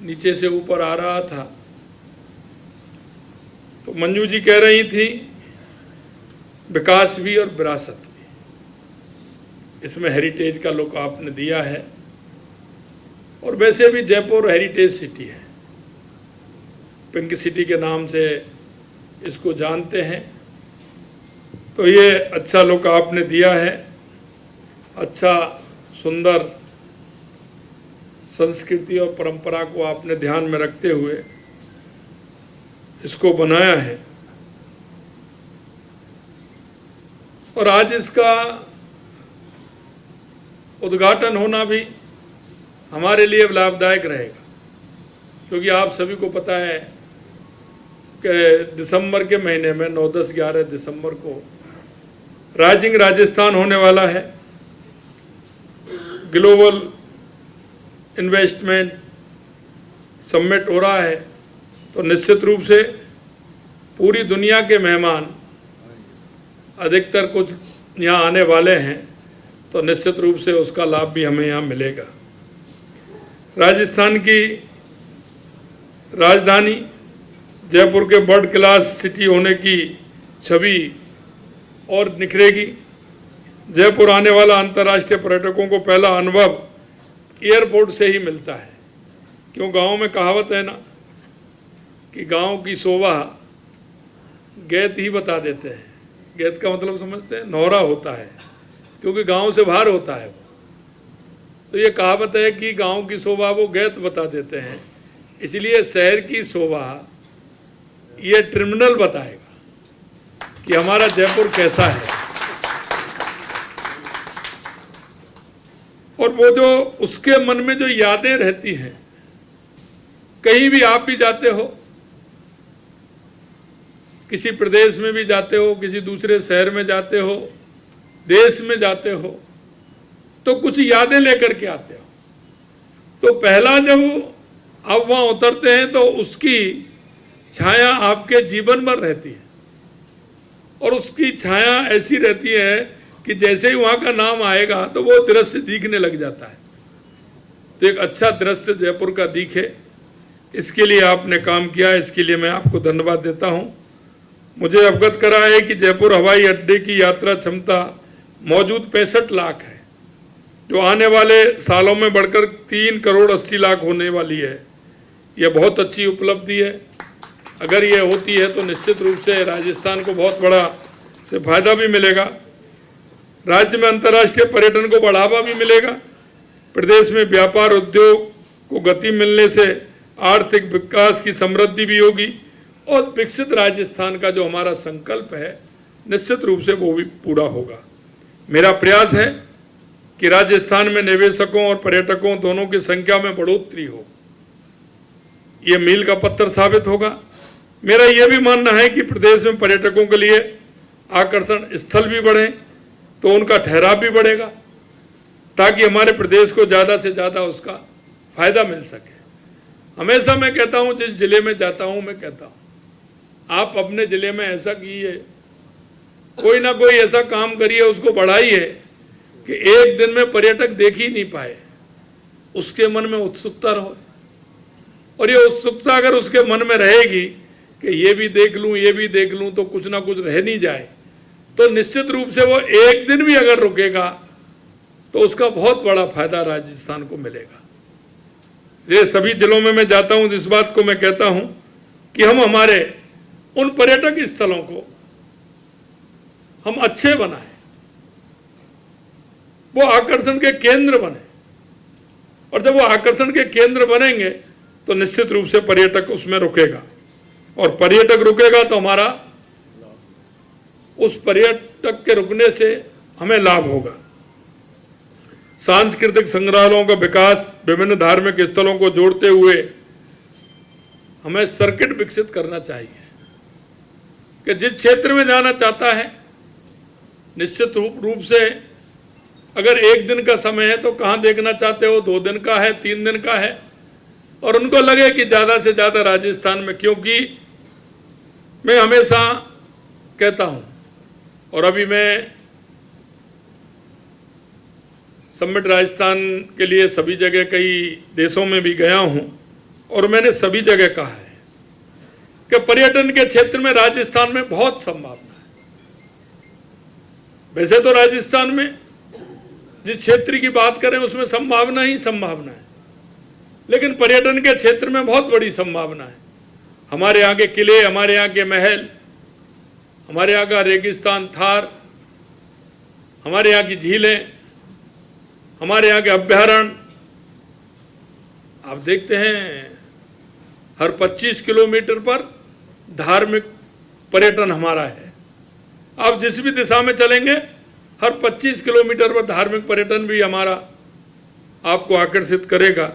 नीचे से ऊपर आ रहा था तो मंजू जी कह रही थी विकास भी और विरासत भी, इसमें हेरिटेज का लुक आपने दिया है। और वैसे भी जयपुर हेरिटेज सिटी है, पिंक सिटी के नाम से इसको जानते हैं, तो ये अच्छा लुक आपने दिया है। अच्छा सुंदर संस्कृति और परंपरा को आपने ध्यान में रखते हुए इसको बनाया है। और आज इसका उद्घाटन होना भी हमारे लिए लाभदायक रहेगा, क्योंकि आप सभी को पता है कि दिसंबर के महीने में 9, 10, 11 दिसंबर को राइजिंग राजस्थान होने वाला है। ग्लोबल इन्वेस्टमेंट समिट हो रहा है, तो निश्चित रूप से पूरी दुनिया के मेहमान अधिकतर कुछ यहाँ आने वाले हैं, तो निश्चित रूप से उसका लाभ भी हमें यहाँ मिलेगा। राजस्थान की राजधानी जयपुर के वर्ल्ड क्लास सिटी होने की छवि और निखरेगी। जयपुर आने वाला अंतर्राष्ट्रीय पर्यटकों को पहला अनुभव एयरपोर्ट से ही मिलता है, क्यों गांव में कहावत है ना कि गांव की शोभा गैत ही बता देते हैं। गैत का मतलब समझते हैं, नौरा होता है, क्योंकि गांव से बाहर होता है। तो ये कहावत है कि गांव की शोभा वो गैत बता देते हैं, इसलिए शहर की शोभा ये टर्मिनल बताएगा कि हमारा जयपुर कैसा है। और वो जो उसके मन में जो यादें रहती हैं, कहीं भी आप भी जाते हो, किसी प्रदेश में भी जाते हो, किसी दूसरे शहर में जाते हो, देश में जाते हो, तो कुछ यादें लेकर के आते हो। तो पहला जब आप वहां उतरते हैं तो उसकी छाया आपके जीवन भर रहती है, और उसकी छाया ऐसी रहती है कि जैसे ही वहां का नाम आएगा तो वो दृश्य दिखने लग जाता है। तो एक अच्छा दृश्य जयपुर का दिखे, इसके लिए आपने काम किया, इसके लिए मैं आपको धन्यवाद देता हूं। मुझे अवगत करा है कि जयपुर हवाई अड्डे की यात्रा क्षमता मौजूद 65 लाख है, जो आने वाले सालों में बढ़कर 3 करोड़ 80 लाख होने वाली है। यह बहुत अच्छी उपलब्धि है। अगर ये होती है तो निश्चित रूप से राजस्थान को बहुत बड़ा से फायदा भी मिलेगा। राज्य में अंतर्राष्ट्रीय पर्यटन को बढ़ावा भी मिलेगा। प्रदेश में व्यापार उद्योग को गति मिलने से आर्थिक विकास की समृद्धि भी होगी, और विकसित राजस्थान का जो हमारा संकल्प है निश्चित रूप से वो भी पूरा होगा। मेरा प्रयास है कि राजस्थान में निवेशकों और पर्यटकों दोनों की संख्या में बढ़ोतरी हो। ये मील का पत्थर साबित होगा। मेरा यह भी मानना है कि प्रदेश में पर्यटकों के लिए आकर्षण स्थल भी बढ़े तो उनका ठहराव भी बढ़ेगा, ताकि हमारे प्रदेश को ज़्यादा से ज़्यादा उसका फायदा मिल सके। हमेशा मैं कहता हूँ, जिस जिले में जाता हूँ मैं कहता हूँ, आप अपने जिले में ऐसा कीजिए, कोई ना कोई ऐसा काम करिए, उसको बढ़ाइए कि एक दिन में पर्यटक देख ही नहीं पाए, उसके मन में उत्सुकता रहो। और ये उत्सुकता अगर उसके मन में रहेगी कि ये भी देख लूं, ये भी देख लूं, तो कुछ ना कुछ रह नहीं जाए, तो निश्चित रूप से वो एक दिन भी अगर रुकेगा तो उसका बहुत बड़ा फायदा राजस्थान को मिलेगा। ये सभी जिलों में मैं जाता हूं, इस बात को मैं कहता हूं कि हम हमारे उन पर्यटक स्थलों को हम अच्छे बनाएं, वो आकर्षण के केंद्र बने। और जब वो आकर्षण के केंद्र बनेंगे तो निश्चित रूप से पर्यटक उसमें रुकेगा, और पर्यटक रुकेगा तो हमारा उस पर्यटक के रुकने से हमें लाभ होगा। सांस्कृतिक संग्रहालयों का विकास, विभिन्न धार्मिक स्थलों को जोड़ते हुए हमें सर्किट विकसित करना चाहिए कि जिस क्षेत्र में जाना चाहता है, निश्चित रूप से अगर एक दिन का समय है तो कहाँ देखना चाहते हो, 2 दिन का है, 3 दिन का है, और उनको लगे कि ज़्यादा से ज़्यादा राजस्थान में। क्योंकि मैं हमेशा कहता हूँ, और अभी मैं समिट राजस्थान के लिए सभी जगह कई देशों में भी गया हूँ, और मैंने सभी जगह कहा है कि पर्यटन के क्षेत्र में राजस्थान में बहुत संभावना है। वैसे तो राजस्थान में जिस क्षेत्र की बात करें उसमें संभावना ही संभावना है, लेकिन पर्यटन के क्षेत्र में बहुत बड़ी संभावना है। हमारे यहाँ के किले, हमारे यहाँ के महल, हमारे यहाँ का रेगिस्तान थार, हमारे यहाँ की झीलें, हमारे यहाँ के अभ्यारण्य, आप देखते हैं हर 25 किलोमीटर पर धार्मिक पर्यटन हमारा है। आप जिस भी दिशा में चलेंगे हर 25 किलोमीटर पर धार्मिक पर्यटन भी हमारा आपको आकर्षित करेगा।